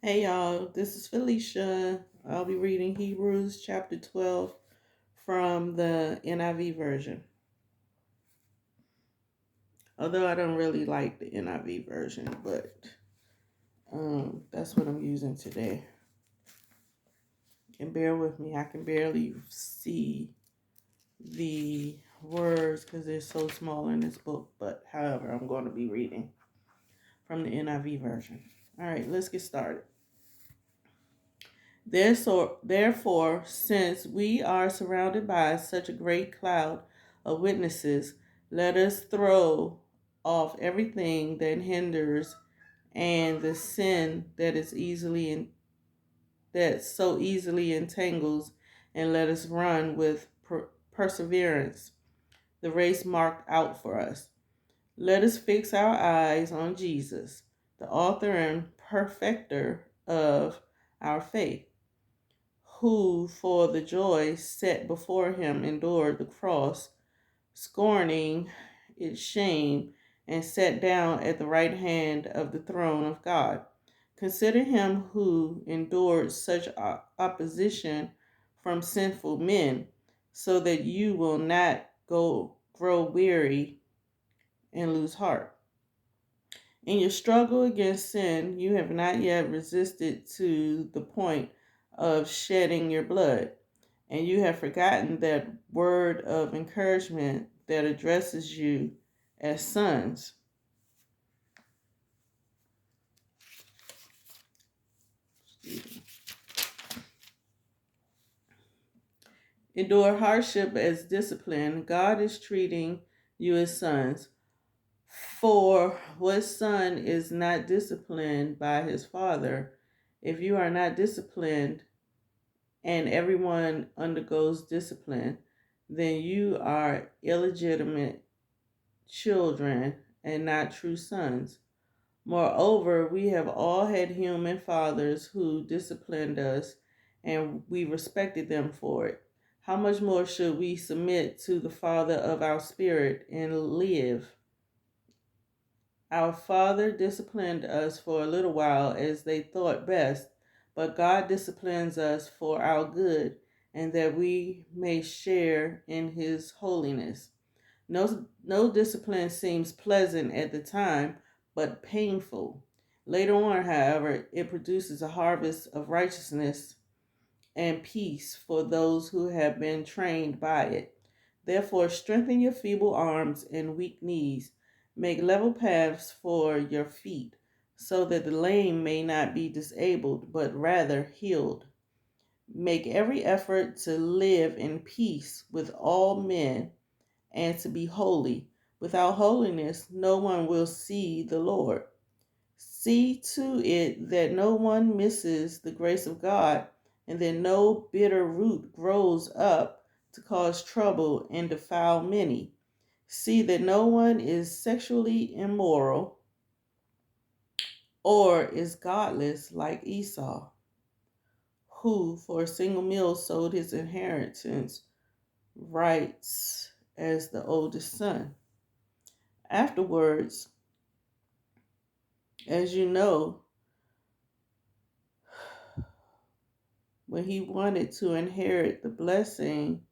Hey y'all, this is Felicia. I'll be reading Hebrews chapter 12 from the NIV version. Although I don't really like the NIV version, but that's what I'm using today. And bear with me, I can barely see the words because they're so small in this book. But however, I'm going to be reading from the NIV version. All right, let's get started. Therefore, since we are surrounded by such a great cloud of witnesses, let us throw off everything that hinders and the sin that so easily entangles, and let us run with perseverance the race marked out for us. Let us fix our eyes on Jesus, the author and perfecter of our faith, who for the joy set before him endured the cross, scorning its shame, and sat down at the right hand of the throne of God. Consider him who endured such opposition from sinful men, so that you will not grow weary and lose heart. In your struggle against sin, you have not yet resisted to the point of shedding your blood, and you have forgotten that word of encouragement that addresses you as sons. Endure hardship as discipline. God is treating you as sons. For what son is not disciplined by his father? If you are not disciplined, and everyone undergoes discipline, then you are illegitimate children and not true sons. Moreover, we have all had human fathers who disciplined us, and we respected them for it. How much more should we submit to the Father of our spirit and live? Our Father disciplined us for a little while as they thought best, but God disciplines us for our good and that we may share in His holiness. No discipline seems pleasant at the time, but painful. Later on, however, it produces a harvest of righteousness and peace for those who have been trained by it. Therefore, strengthen your feeble arms and weak knees. Make level paths for your feet, so that the lame may not be disabled, but rather healed. Make every effort to live in peace with all men and to be holy. Without holiness, no one will see the Lord. See to it that no one misses the grace of God, and that no bitter root grows up to cause trouble and defile many. See that no one is sexually immoral or is godless like Esau, who for a single meal sold his inheritance rights as the oldest son. Afterwards, as you know, when he wanted to inherit the blessing,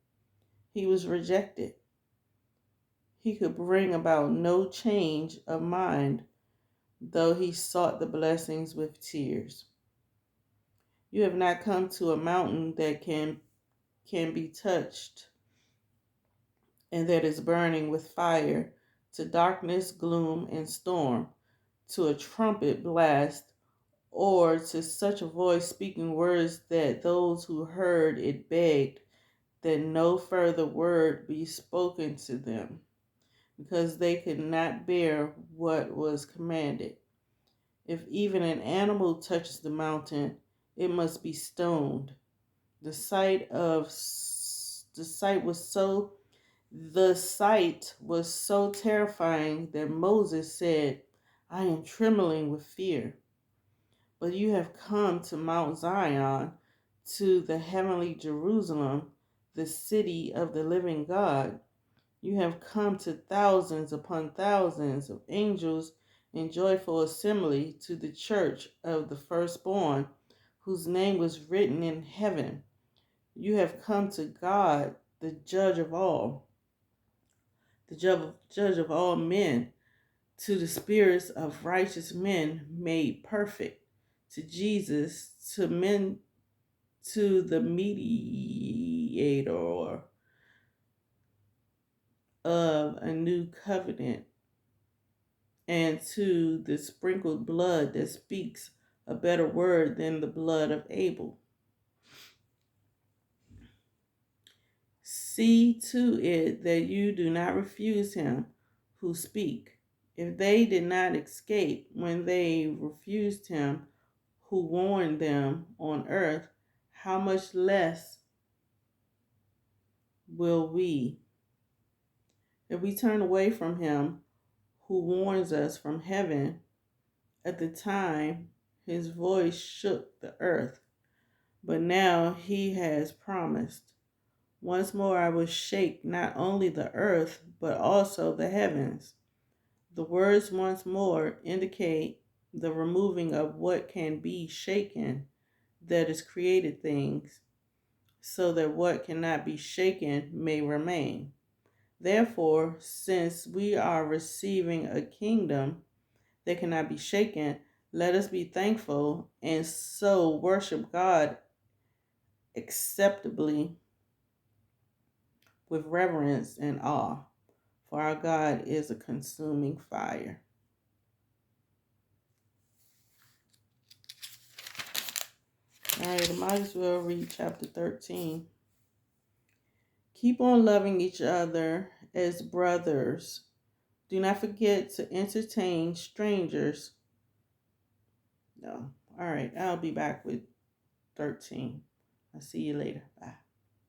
he was rejected. He could bring about no change of mind, though he sought the blessings with tears. You have not come to a mountain that can be touched and that is burning with fire, to darkness, gloom, and storm, to a trumpet blast, or to such a voice speaking words that those who heard it begged that no further word be spoken to them, because they could not bear what was commanded. If even an animal touches the mountain, it must be stoned. The sight was so terrifying that Moses said, I am trembling with fear. But you have come to Mount Zion, to the heavenly Jerusalem, the city of the living God. You have come to thousands upon thousands of angels in joyful assembly to the church of the firstborn, whose name was written in heaven. You have come to God, the judge of all, the judge of all men, to the spirits of righteous men made perfect, to Jesus, to men, to the mediator of a new covenant, and to the sprinkled blood that speaks a better word than the blood of Abel. See to it that you do not refuse him who speak. If they did not escape when they refused him who warned them on earth, how much less will we, if we turn away from him who warns us from heaven? At the time his voice shook the earth, but now he has promised, once more I will shake not only the earth, but also the heavens. The words once more indicate the removing of what can be shaken, that is, created things, so that what cannot be shaken may remain. Therefore, since we are receiving a kingdom that cannot be shaken, let us be thankful and so worship God acceptably with reverence and awe, for our God is a consuming fire. All right, I might as well read chapter 13. Keep on loving each other as brothers. Do not forget to entertain strangers. No. All right, I'll be back with 13. I'll see you later. Bye.